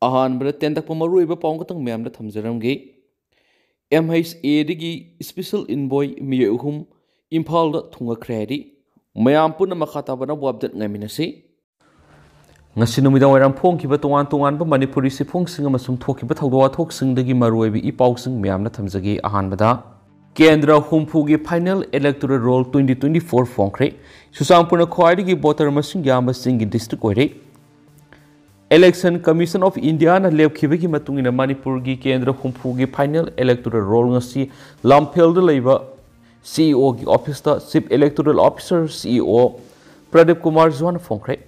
अहानबद तेंतक मरुब पाउंगतंग मैम थमजरमगे MHA दगी स्पेशल इनवॉय मियहुम इम्फाल थुंगख्रेरी मैम पुनः मखा ताबना वाबदत ngamiनसे ngasi numidang wairang phongkiba tongan tongan ba manipuri siphongsinga masum thokiba thawda thoksingdagi maruibi ipausing myamna thamjagi ahanbada kendra humpugi final electoral roll 2024 phongkhre susampurna khwaidigi voter masing yamba singi district oire Election Commission of India na lepkhibagi matungina manipurgi kendra humpugi final electoral roll ngasi lamphel leiba CEO gi office ta chief electoral officer CEO Pradip Kumar Zwan phongkhre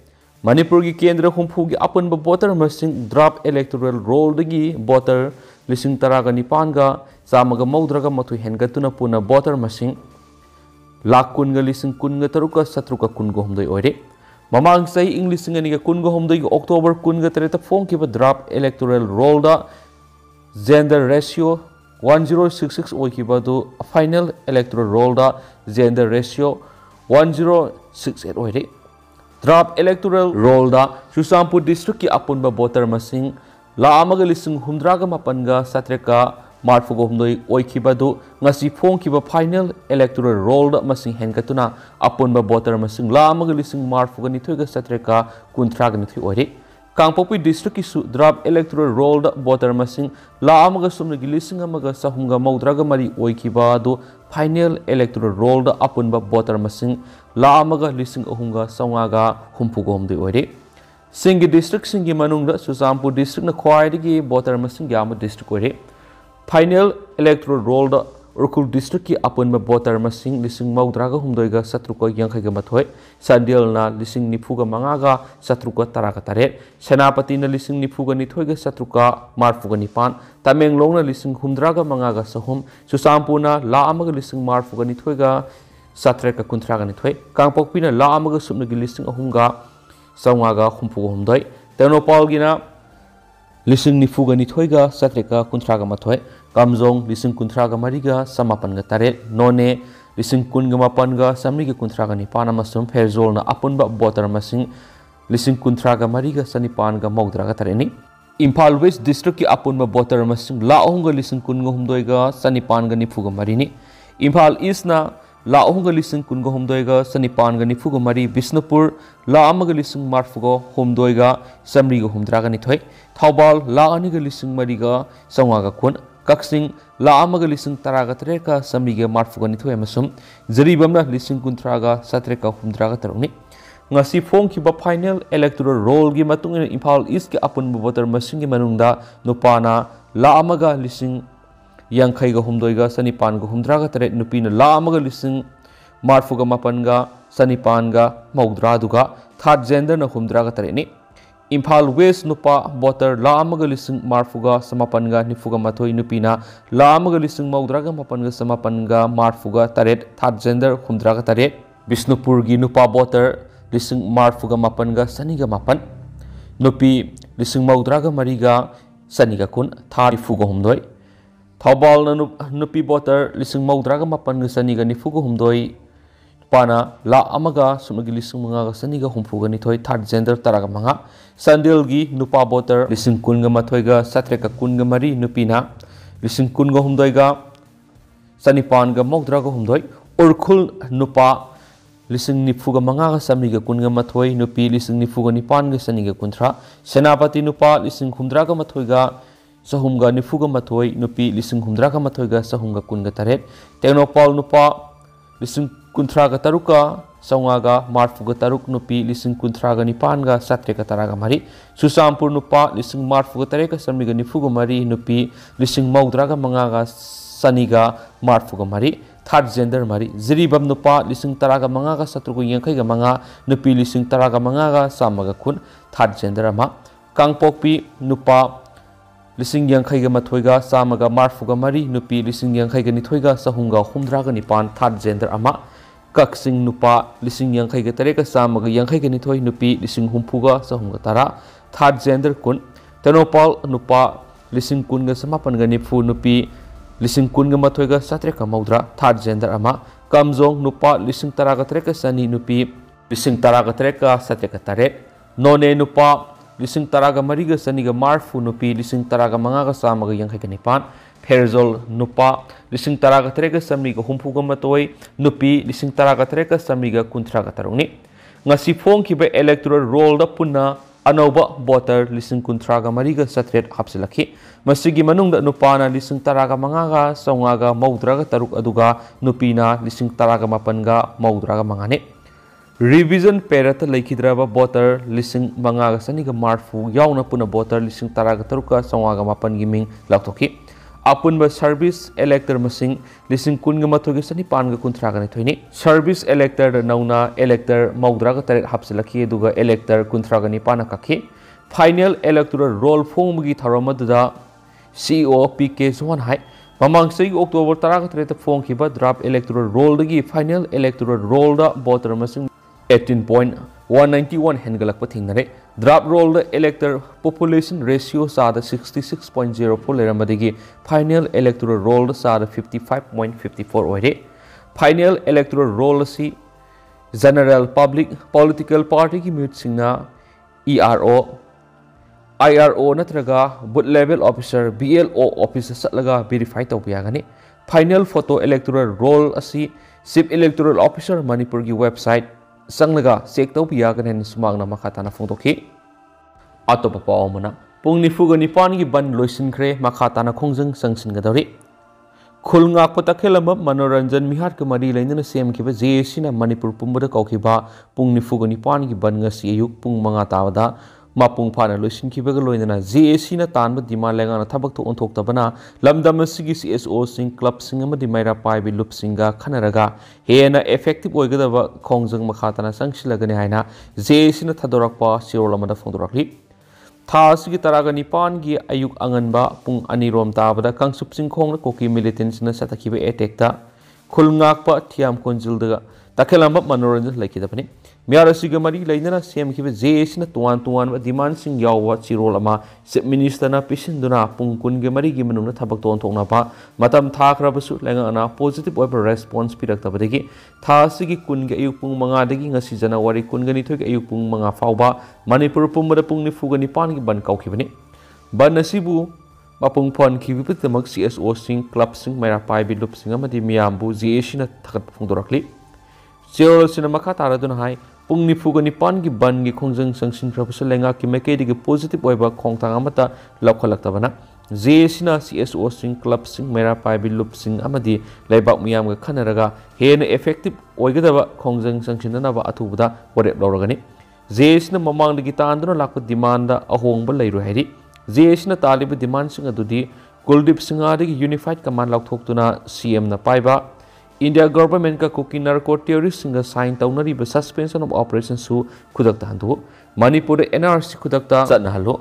Manipur ki kendra humpugi apun ba voter masing draft electoral roll dagi voter lising taraga nipan ga samaga maudraga matu hengatuna puna voter masing lakun ga lising kun ga taruka satruka kun go humdoi oire mamang sai english nga ni ga kun go humdoi October kun ga tareta phone ki ba draft electoral roll da gender ratio 1066 oi ki ba do final electoral roll da gender ratio 1068 oire Draft electoral roll da Susampur district ki apun ba voter masing la amaga lising humdraga mapanga satreka marfugo humdoi oikhiba du ngasi phongkiba final electoral roll da masing henkatuna apun ba voter masing la amaga lising marfuga ni thoiga satreka kuntraga ni thoi ore Kangpopi district ki su draft electoral roll da voter masing la amaga sumnagi lising amaga sahunga maudraga mari oikhiba du final electoral roll da apun ba voter masing la amaga lising ahunga sawngaga humpugo humdoi oire singi district singi manungda Susampur district na khwaidagi voter masing yama district oire final electoral roll da Urkul district ki apun ba voter masing lising maudraga humdoiga satruko yangkhaiga mathoi Sandil na lising nifuga mangaga satruko taraga tare Senapati na lising nifuga nithoiga satruka marfuga nipan Tamenglong na lising humdraga mangaga sahum Susampur na la amaga lising marfuga nithoiga satreka kuntraga nithoi Kangpokpi na la amaga subnagi lising ahunga sawngaga humpuga humdoi Ternopal gina lising nifuga nithoiga satreka kuntraga mathoi Kamjong lising kuntraga mariga samapan ga tare none lising kunga mapan ga samriga kuntraga nipana masum Ferzol na apun ba voter masing lising kuntraga mariga sanipan ga maudraga tare ni Imphal West district ki apun ba voter masing la ahunga lising kunga humdoiga sanipan ga nifuga marini Imphal East na la ahunga lising kunga humdoiga sanipan ga nifuga mari Bisnupur la amaga lising marfuga humdoiga samriga humdraga nithoi Thaubal la aniga lising mariga sawngaga kun Kaksing la amaga lising taraga treka samiga marfuga nithoi amasum Zaribamna lising kuntraga satreka humdraga taruni ngasi phongkiba final electoral roll gi matungina Imphal East ki apun voter masing gi manungda nupana la amaga lising yangkhaiga humdoiga sanipan ga humdraga tare nupina la amaga lising marfuga mapanga sanipan ga maudra duga third gender na humdraga tare ni Imphal West nupa voter la amaga lising marfuga samapanga nifuga mathoi nupina la amaga lising maudraga mapanga samapanga marfuga taret third gender humdraga taret Bisnupur gi nupa voter lising marfuga mapanga saniga mapan nupi lising maudraga mariga saniga kun third fuga humdoi Thaubal na nupi voter lising maudraga mapanga saniga nifuga humdoi Pana la amaga sumagi lising mangaga saniga humfuga nithoi third gender taraga manga Sandil gi nupa voter lising kunga mathoiga satreka kunga mari nupina lising kunga humdoiga sanipan ga maudraga humdoi Urkhul nupa lising nifuga mangaga samiga kunga mathoi nupi lising nifuga nipan ga saniga kunthra Senapati nupa lising humdraga mathoiga sahumga nifuga mathoi nupi lising humdraga mathoiga sahumga kunga taret Ternopal nupa lising kuntraga taruka sawngaga marfuga taruk nupi lising kuntraga nipan ga satreka taraga mari Susampur nupa lising marfuga tareka samiga nifuga mari nupi lising maudraga mangaga saniga marfuga mari third gender mari Ziribam nupa lising taraga mangaga satruga yangkhaiga manga nupi lising taraga mangaga samaga kun third gender ama Kangpokpi nupa lising yangkhaiga mathoiga samaga marfuga mari nupi lising yangkhaiga nithoiga sahunga humdraga nipan third gender ama Kaksing nupa lising yangkhaiga tareka samaga yangkhaiga nithoi nupi lising humpuga sahunga tara third gender kun Ternopal nupa lising kunga samapan ga nifu nupi lising kunga mathoiga satreka maudra third gender ama Kamjong nupa lising taraga tareka sani nupi lising taraga tareka satreka tare None nupa लिसिंग तरागा मरीगा सनीगा मार्फु नुपी लिसिंग तरागा मंगागा सामगा यंखैगा निपान फेरजोल नुपा लिसिंग तरागा तरेगा समरीगा हुम्फुगा मतोय नुपी लिसिंग तरागा तरेगा समरीगा कुंथ्रागा तरुंगनी ngasi phongkiba electoral roll da punna anauba voter lising kuntraga mariga satret hapsilakhi masigi manungda nupana lising taraga mangaga saungaga maudraga taruk aduga nupina lising taraga mapanga maudraga mangane revision perata laikhidraba voter lising mangaga saniga marfu yauna puna voter lising taraga taruka saungaga mapan giming laktokhi apunba service elector masing lising kunga mathoge sani panga kunthraga ne thoini service elector nauna elector maudraga taret hapsilakhi duga elector kunthraga ni pana kakhi final electoral roll phonggi tharamada CEO PK Zwan hai mamang sei October taraga taret phongkiba draft electoral roll dagi final electoral roll da voter masing 18.191 hengalakpa thingnare draft roll the elector population ratio sada 66.04 leramadi final electoral roll sada 55.54 oire final electoral roll si general public political party ki mute singna ERO IRO natraga booth level officer BLO officer satlaga verify tawbiyagani final photo electoral roll asi chief electoral officer Manipur ki website sanglaga check tawbiya ganen sumagna makhatana phongdokhi atopa pawmana pung nifuga nipan gi ban loisinkhre makhatana khongjang sangsin gadori khulnga patakhelama manoranjan mihar ka mari lainana semkhiba JC na Manipur pumbada kaukhiba pung nifuga nipan gi ban ngasi ayuk pung manga tawada mapung phana loisinkibaga loinana JC na tanba dima lengana thabak to onthok tabana lamdam asigi CSO sing club sing amadi maira paibi loop singa khanaraga hena effective oigadaba khongjang makhatana sangsilagani haina JC na thadorakpa sirolamada phongdorakli Thasigi taraga nipan gi ayuk anganba pung anirom tabada kangsup sing khongna koki militants na satakiba attack ta khulngakpa thiam konjildaga takhelamba manoranjan laikidabani Miarasiga mari lainana semkiba JC na tuan demand sing yawa chirol ama chief minister na pisinduna pungkun ge mari gi manung na thabak ton thokna pa matam thakrabasu lenga ana positive over response pirak tabadegi thasigi kun ge ayuk pung manga degi ngasi January kun ge ni thoi ge ayuk pung manga fauba Manipur pumada pung ni fuga ni pan gi ban kaukhibani ban asibu mapung phon khibi tamak CSO sing club sing maira pai bi lup sing amadi miambu JC na thakat phungdorakli Zero cinema kataradun hai pung ni fuga ni pan gi ban gi khongjang sangsin khrabusa lenga ki meke digi positive oiba khongthang amata lokhalak tabana JC na CSO sing club sing mera pai bi lup sing amadi leibak miyam ga khanaraga hen effective oigadaba khongjang sangsin na ba athubuda orep loragani JC na mamang digi tanduna lakpa demand da ahongba leiru hairi JC na taliba demand sing adudi Kuldip Singha digi unified command laukthokuna CM na paiba India government ka cookie narco terrorist singa sign taunari ba suspension of operation su khudakta handu Manipur NRC khudakta chanhalo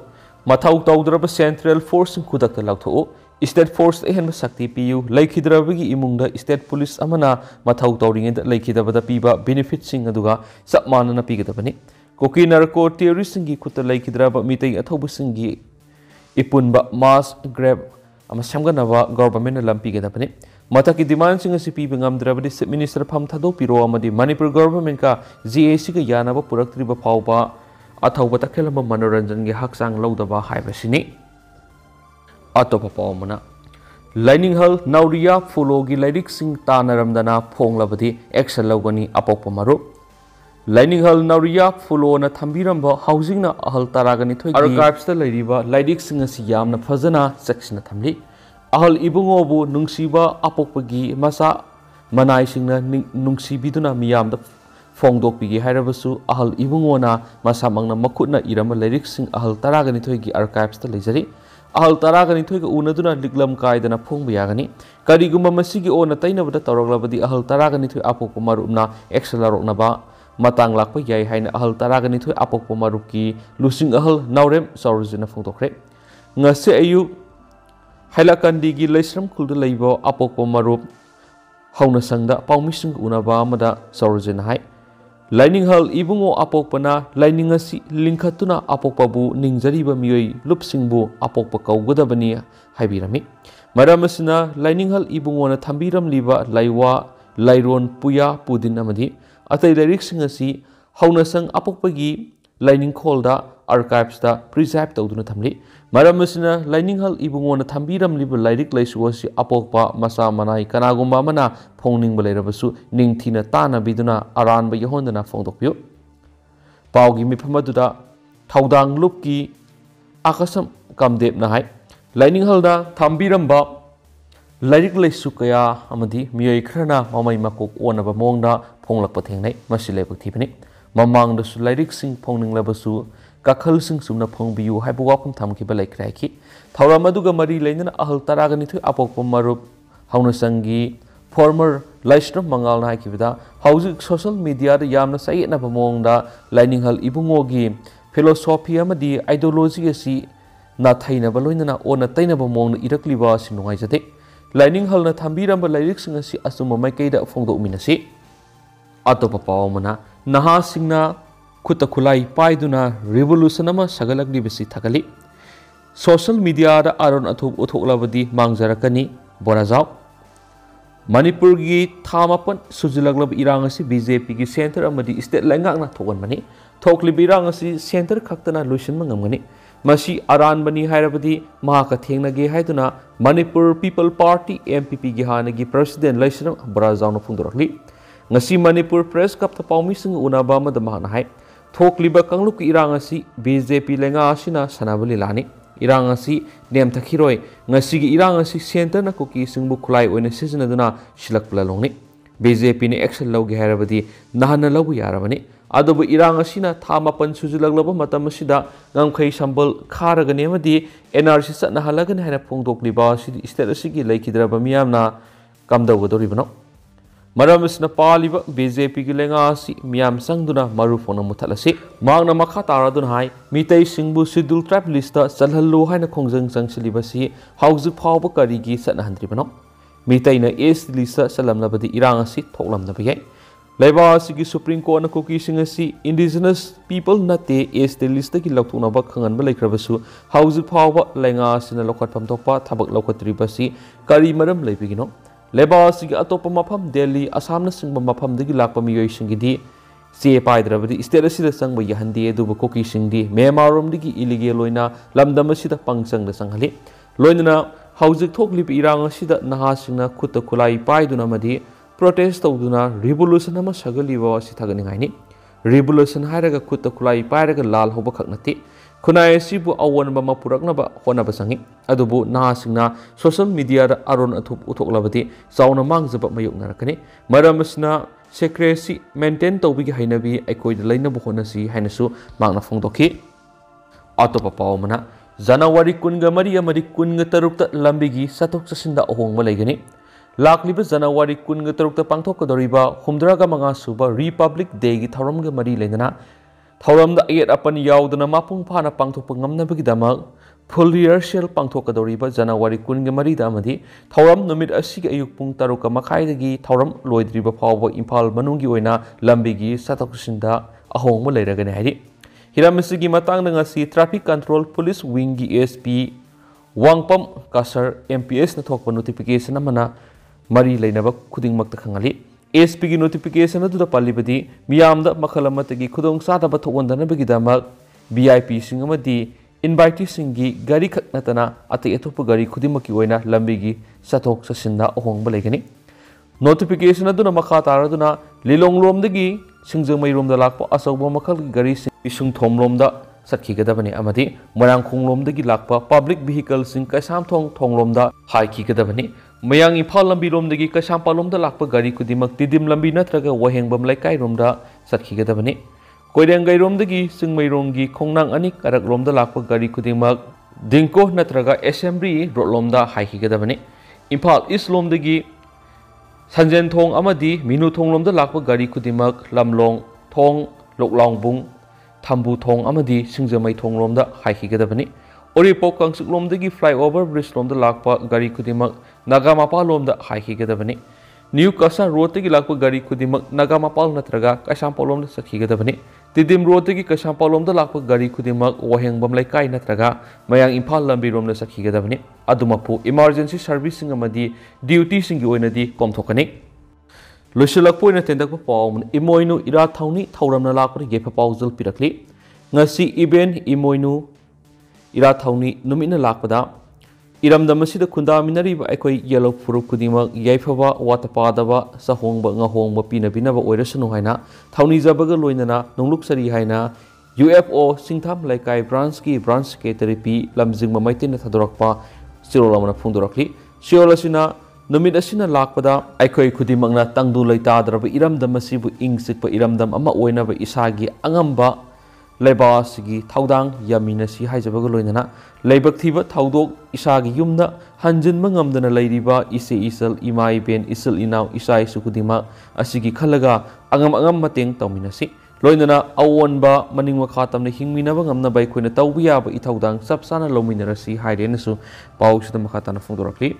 mathau tawdraba central force khudakta lautho state force hen sakti pu laikhidrabagi imungda state police amana mathau tawringe da laikhidabada piba benefit sing aduga sapmanana pigadabani cookie narco terrorist singi khutta laikhidraba mitai athobu singi ipunba mass grab ama samganaba government na lampi gadabani Mataki demand sing si pibi ngamdrabadi chief minister pham thado piro amadi Manipur government ka GAC ka yanaba puraktriba phawba athauba takhelamba manoranjan gi haksang lodaba haibasini atopa pawmana Lining hall Nauria Fulo gi lyric sing tanaramdana phonglabadi action logani apokpa maru Lining hall Nauria Fulo na thambiramba housing na ahal taragani thoi archives ta lairiba lyric sing si yamna phajana section na thamli ahal ibungobu nungsiba apokpagi masa manai singna nungsibiduna miyamda phongdokpigi hairabasu ahal ibungona masa mangna makhutna irama lyrics sing ahal taragani thoigi archives ta lejari ahal taragani thoiga unaduna liglam kaidana phongba yagani karigumba masigi ona tainabada tawraglabadi ahal taragani thoi apokpa marupna excelaroknaba matang lakpa yai haina ahal taragani thoi apokpa marupki lusing ahal naurem saurjina phongdokre ngase ayu Hailakandi gi leisram khulda leibo apokpa marup hauna sangda paumising unaba amada saurjin hai lining hall ibungo apokpana lining asi linkhatuna apokpa bu ningjariba miyoi lupsingbu apokpa kaugadabani haibirami maramasina lining hall ibungo na thambiram liba laiwa lairon puya pudin amadi atai lyrics asi hauna sang apokpa gi lining kholda आर्काइव्सदा preserve तौदुना थमली मरम असना लाइनिंगहल इबुंगोना थंबीरमलिब lyric लाइसुअसि अपोकपा मसा मनाई कनागुम्बा अमना फोंगनिंग लेरबसु निंगथीना तानाबिदुना अरानबा यहोंदना फोंदोकपियो पावगी मिफम अदुदा थौदांग लुपकी आकाशम कामदेबना हाय लाइनिंगहलदा थंबीरमबा lyric लाइसु कया अमदी मियोय खरना ममई मकोक ओनबा मोंगदा फोंगलकपा थेंगनै मसि लेबक थिबनि ममांगदसु lyric सिंग फोंगनिंगलबसु काखल सिंग सुमना फोंबियु हाइबो वाफम थमखिबा लाइख्राइखि थौराम अदुगा मरी लैनना अहल तरागनिथु अपोकपा मरुप हौनसंगी फॉर्मर लाइस्ट्रम मंगाल हाइकिबदा हौजिक सोशल मीडिया दा यामना साइयेनबा मोंगदा लाइनिंगहल इबुंगोगी फिलोसॉफी अमदी आइडियोलॉजी असि नाथाइनबा लोइनना ओना तैनबा मोंगना इरक्लिबा सि नुंगाइजते लाइनिंगहलना थंबीरंबा लाइरिक सिंग असि असुम माइकैदा फोंदोकमिनसि अतोपा पावमना नहा सिंगना खुत खुलाई पाइदुना रिवोल्यूशन अमा सगलगलिबसि थगली सोशल मीडिया दा आरोन अथुब उथोकलाबदी मांगजरकनी बोराजाव मणिपुर की थामापन सुजिलगलब इरांग असि बीजेपी की सेंटर अमदी स्टेट लैंगाकना थोगनमनी थोकलिब इरांग असि सेंटर खक्तना लुइसनम ngamgani मसी अरानबनी हायरबदी महाका थेंगनगे हायदुना मणिपुर पीपल पार्टी एमपीपी की हानगी प्रेसिडेंट लाइसनम बोराजावनो फुंदोरखली ngasi मणिपुर प्रेस कप थ पाउमिसिंग उनाबा मद महाना हाय थोकलिब कंगलुक इरांग असि बीजेपी लेंगा असिना सनाबली लानी इरांग असि name थखिरोय ngasi gi irang asi center na kuki singbu khulai oina sizinaduna silakpla longni BJP ने एक्शन लौगे हैरबदी नहन लौबु यारबनी अदुबु इरांग असिना थामा पन सुजुलगलब मतम असिदा ngамखै संबल खारगने मदी एनआरसी सना हलगने हैना फोंदोकलिबा असि स्टेट असिगी लैखिद्रबा मियामना कमदौगदोरिबनो मरमसना पालिबा बीजेपी की लेंगा असि मियाम संगदुना मरुफोना मुथलसि मांगना मखा तारादुन हाय मितै सिंगबु शेड्यूल ट्राइब लिस्ट चलहल्लो हायना खोंजंग संगसिलिबसि हाउजिक फावबा करिगी सना हंद्रिबनो मितैना एस लिस्ट चलमलबदि इरांग असि थोकलमदबा याय लेबा असि सुप्रीम कोर्ट न कुकी सिंग असि इंडिजिनस पीपल नते एस लिस्ट की लौथुनबा खंगनबा लेख्रबसु हाउजिक फावबा लेंगा असिना लोखतफम थोकपा थबक लौखत्रिबसि करि मरम लेबिगिनो लेबासी की अतोप मफम दिल्ली असम सिंह मफम लाप मियोदी चे पाइद्रबदी स्टेट संग यहंदी कोकी सिंह मेमारोम इलीगल लमदम पंचंग संगली लोनना हौजिक थोकलिब इरांग नहा खुद खुलाई पाइदुना प्रोटेस्ट तौदुना रिवोल्यूशन सगलिब थगनिंगाइनी रिवोल्यूशन है खुद खुलाई पाइरग लाल होब खक नते खुनाय सिबु अवनबा मपुरकनब होनब संगी अदुबु नहासिंगना सोशल मीडिया दा अरोन अथुप उथोकलबदि चाउना मांगजब मयुकनरकनी मरमसना सेक्रेसी मेंटेन तौबिगी हैनबी अकोइद लैनब होनसी हैनसु मांगना फोंदोखि अतोप पावमना जनवरी 12 अमरी 13 लंबिगी सतोक चसिंदा अहोंगबा लैगनी लाक्लिब जनवरी 13 पांथोकदोरिबा 65 सुबा रिपब्लिक डे गी थौरमग मरी लेना थौरम अयेट अपन यावदना मापुंग फाना पांथोप ngamnabagidamag फुल रिहर्सल पांथोकदोरिबा जनवरी 13 थौरम नुमित असिग अयुक पुंग 6 मखाइदगी थौरम लोइद्रिबा फावबा इम्फाल मनुंगी ओइना लंबिगी सतोकसिंदा अहोंगबा लैरगने हाइदि हिरामसिगी मतंग ngasi traffic control police wing SP Wangpam कासर एमपीएस न थोकपा नोटिफिकेशन अमना मरी लेनबा खुदिंगमक्ता खंगली एसपी की नोटिफिकेशन अदुदा पालिबदी मियामदा मखल अमतगी खुदोंग सादबा थोगनदनबगीदमक वीआईपी सिंग अमदी इनवाइटी सिंगी गाड़ी खक नतना अतै अतोप गाड़ी खुदिमकी ओइना लंबिगी सथोक ससिंदा अहोंगबा लेगनी नोटिफिकेशन अदुना मखा तारदुना लिलोंगलोमदगी सिंगजमैरोमदा लाकपा असौबा मखल गाड़ी सिंग थोमलोमदा सत्खिगदबनी अमदी मोरांखोंगलोमदगी लाकपा पब्लिक व्हीकल सिंग कैसाम थोंगलोमदा हाइखिगदबनी मयांग इम्फाल लंबी रोमदगी कैसामपालोमदा लाकपा गाड़ी खुदिमक तिदिम लंबी नत्रगा वहेंगबम लैकाई रोमदा सत्खिगदबनी कोइरेंगै रोमदगी सिंगमैरोंगी खोंनांग अनि करक रोमदा लाकपा गाड़ी खुदिमक दिंको नत्रगा असेंबली रोडलोमदा हाइखिगदबनी इम्फाल ईस्ट लोमदगी संजेन थोंग अमदी मिनु थोंगलोमदा लाकपा गाड़ी खुदिमक लमलोंग थोंग लोकलांगबुंग थंबू थोंग अमदी सिंगजमै थोंगलोमदा हाइखिगदबनी ओरिपोक कंसुकलोमदगी फ्लाईओवर ब्रिज लोमदा लाकपा गाड़ी खुदिमक नागामापाल लोमदा हाइखिगदबनी न्यू कसा रोडतगी लाकपा गाड़ी खुदिमक नागामापाल नत्रगा कैसामपाल लोमदा सखिगदबनी तिदिम रोडतगी कैसामपाल लोमदा लाकपा गाड़ी खुदिमक वहेंगबम लैकाई नत्रगा मयांग इम्फाल लंबी रोमदा सखिगदबनी अदुमपु इमरजेंसी सर्विसिंग अमदी ड्यूटी सिंगी ओइनदी कोमथोकनी लोइसलकपो ओइना तेंदकपा पावमन इमोइनु इरा थाउनी थौरमना Lakpa गेफा पाउजल पिरकली ngasi event imoinu ira thauni numina lakpada iramdam asida khundaminari ba aikoi yellow furup kudima yaifaba watapadaba sahongba ngahongba pinabinaba oirasanu haina thauni jabaga loinana nongluksari haina UFO singtham laikai branch ki branch secretary pi lamjing mamaitin thadorakpa sirolamana phungdorakli sirolasina numit asina lakpada aikoi khudimangna tangdu laitadraba iramdam asibu ingsikpa iramdam ama oinaba isagi angamba leibasigi thaudang yaminasi haijabaga loinana leibak thiba thaudok isagi yumna hanjinba ngamdana leiriba ise isal imai ben isal inaw isai sukudima asigi khalaga angam mateng tawminasi loinana awonba maning makha tamna hingminaba ngamna bai khoina tawbiya ba ithaudang sapsana lominarasi hairenasu pawsida makha tana phungdorakli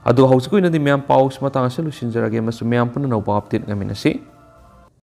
adu hausikoi nadi myam paws matang asalu sinjarage masu myam puna no update ngaminasi